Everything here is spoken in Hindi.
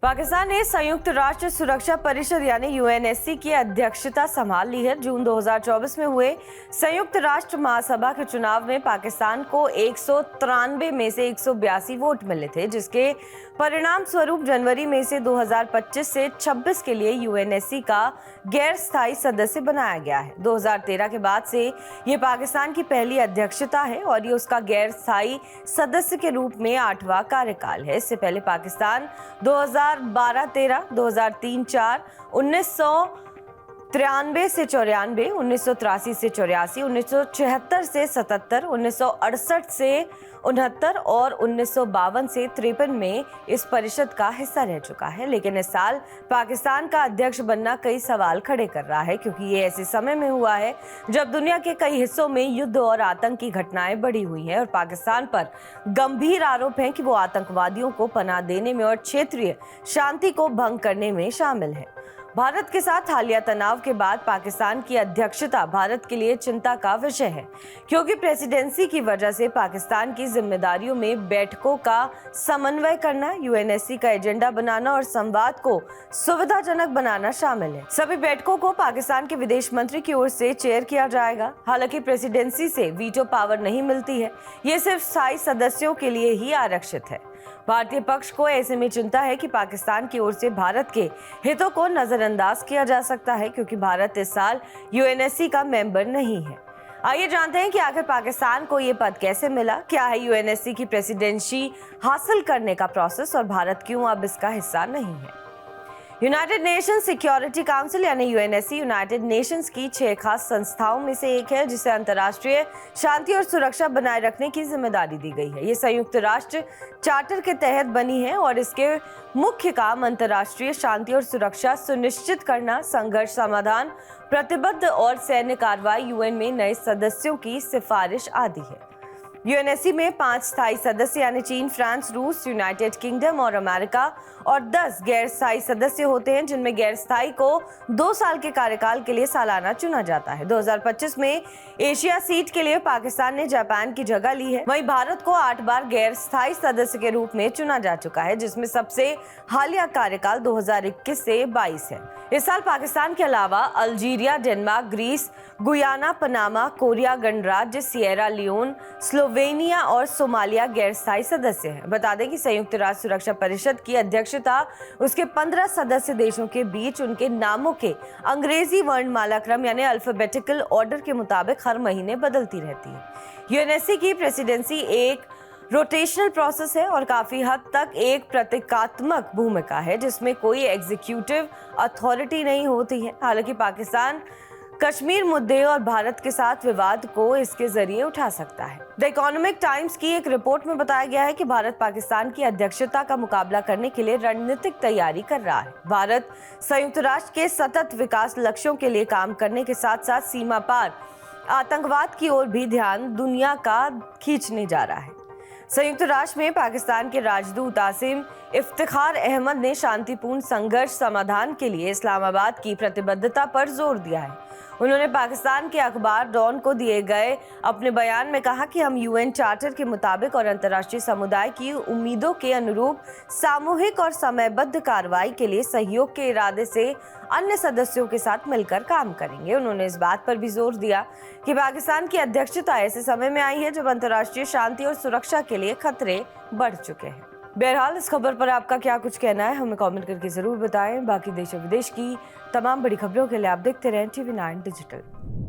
पाकिस्तान ने संयुक्त राष्ट्र सुरक्षा परिषद यानी यूएनएससी की अध्यक्षता संभाल ली है। जून 2024 में हुए संयुक्त राष्ट्र महासभा के चुनाव में पाकिस्तान को 193 में से 182 वोट मिले थे, जिसके परिणाम स्वरूप जनवरी में से 2025 से 26 के लिए यूएनएससी का गैर स्थायी सदस्य बनाया गया है। 2013 के बाद से ये पाकिस्तान की पहली अध्यक्षता है और ये उसका गैर स्थायी सदस्य के रूप में 8वां कार्यकाल है। इससे पहले पाकिस्तान 2012-13, 2003-4, 1993 से 94, 1983 से 84, 1974 से 77, 1968 से 69 और 1952 से 53 में इस परिषद का हिस्सा रह चुका है। लेकिन इस साल पाकिस्तान का अध्यक्ष बनना कई सवाल खड़े कर रहा है, क्योंकि ये ऐसे समय में हुआ है जब दुनिया के कई हिस्सों में युद्ध और आतंक की घटनाएं बढ़ी हुई हैं और पाकिस्तान पर गंभीर आरोप हैं कि वो आतंकवादियों को पनाह देने में और क्षेत्रीय शांति को भंग करने में शामिल है। भारत के साथ हालिया तनाव के बाद पाकिस्तान की अध्यक्षता भारत के लिए चिंता का विषय है, क्योंकि प्रेसिडेंसी की वजह से पाकिस्तान की जिम्मेदारियों में बैठकों का समन्वय करना, यूएनएससी का एजेंडा बनाना और संवाद को सुविधाजनक बनाना शामिल है। सभी बैठकों को पाकिस्तान के विदेश मंत्री की ओर से चेयर किया जाएगा। हालांकि प्रेसिडेंसी से वीटो पावर नहीं मिलती है, ये सिर्फ स्थायी सदस्यों के लिए ही आरक्षित है। भारतीय पक्ष को ऐसे में चिंता है कि पाकिस्तान की ओर से भारत के हितों को नजरअंदाज किया जा सकता है, क्योंकि भारत इस साल यूएनएससी का मेंबर नहीं है। आइए जानते हैं कि आखिर पाकिस्तान को ये पद कैसे मिला, क्या है यूएनएससी की प्रेसिडेंसी हासिल करने का प्रोसेस और भारत क्यों अब इसका हिस्सा नहीं है। यूनाइटेड नेशंस सिक्योरिटी काउंसिल यानी यूएनएससी यूनाइटेड नेशंस की 6 खास संस्थाओं में से एक है, जिसे अंतर्राष्ट्रीय शांति और सुरक्षा बनाए रखने की जिम्मेदारी दी गई है। ये संयुक्त राष्ट्र चार्टर के तहत बनी है और इसके मुख्य काम अंतर्राष्ट्रीय शांति और सुरक्षा सुनिश्चित करना, संघर्ष समाधान, प्रतिबद्ध और सैन्य कार्रवाई, यूएन में नए सदस्यों की सिफारिश आदि है। यूएनएससी में 5 स्थायी सदस्य यानी चीन, फ्रांस, रूस, यूनाइटेड किंगडम और अमेरिका और 10 गैर स्थायी सदस्य होते हैं, जिनमें गैर स्थायी को 2 साल के कार्यकाल के लिए सालाना चुना जाता है। 2025 में एशिया सीट के लिए पाकिस्तान ने जापान की जगह ली है। वहीं भारत को 8 बार गैर स्थायी सदस्य के रूप में चुना जा चुका है, जिसमें सबसे हालिया कार्यकाल 2021 से 22 है। इस साल पाकिस्तान के अलावा Algeria, Denmark, Greece, Guyana, Panama, Korea गणराज्य, सिएरा लियोन, स्लोवेनिया और सोमालिया गैर स्थायी सदस्य हैं। बता दें कि संयुक्त राष्ट्र सुरक्षा परिषद की अध्यक्षता उसके 15 सदस्य देशों के बीच उनके नामों के अंग्रेजी वर्णमाला क्रम यानी अल्फाबेटिकल ऑर्डर के मुताबिक हर महीने बदलती रहती है। यूएनएससी की प्रेसिडेंसी एक रोटेशनल प्रोसेस है और काफी हद तक एक प्रतीकात्मक भूमिका है, जिसमें कोई एग्जीक्यूटिव अथॉरिटी नहीं होती है। हालांकि पाकिस्तान कश्मीर मुद्दे और भारत के साथ विवाद को इसके जरिए उठा सकता है। द इकोनॉमिक टाइम्स की एक रिपोर्ट में बताया गया है कि भारत पाकिस्तान की अध्यक्षता का मुकाबला करने के लिए रणनीतिक तैयारी कर रहा है। भारत संयुक्त राष्ट्र के सतत विकास लक्ष्यों के लिए काम करने के साथ साथ सीमा पार आतंकवाद की ओर भी ध्यान दुनिया का खींचने जा रहा है। संयुक्त राष्ट्र में पाकिस्तान के राजदूत आसिम इफ्तिखार अहमद ने शांतिपूर्ण संघर्ष समाधान के लिए इस्लामाबाद की प्रतिबद्धता पर जोर दिया है। उन्होंने पाकिस्तान के अखबार डॉन को दिए गए अपने बयान में कहा कि हम यूएन चार्टर के मुताबिक और अंतर्राष्ट्रीय समुदाय की उम्मीदों के अनुरूप सामूहिक और समयबद्ध कार्रवाई के लिए सहयोग के इरादे से अन्य सदस्यों के साथ मिलकर काम करेंगे। उन्होंने इस बात पर भी जोर दिया कि पाकिस्तान की अध्यक्षता ऐसे समय में आई है जब अंतर्राष्ट्रीय शांति और सुरक्षा के लिए खतरे बढ़ चुके हैं। बहरहाल इस खबर पर आपका क्या कुछ कहना है, हमें कमेंट करके जरूर बताएं। बाकी देश और विदेश की तमाम बड़ी खबरों के लिए आप देखते रहें TV9 डिजिटल।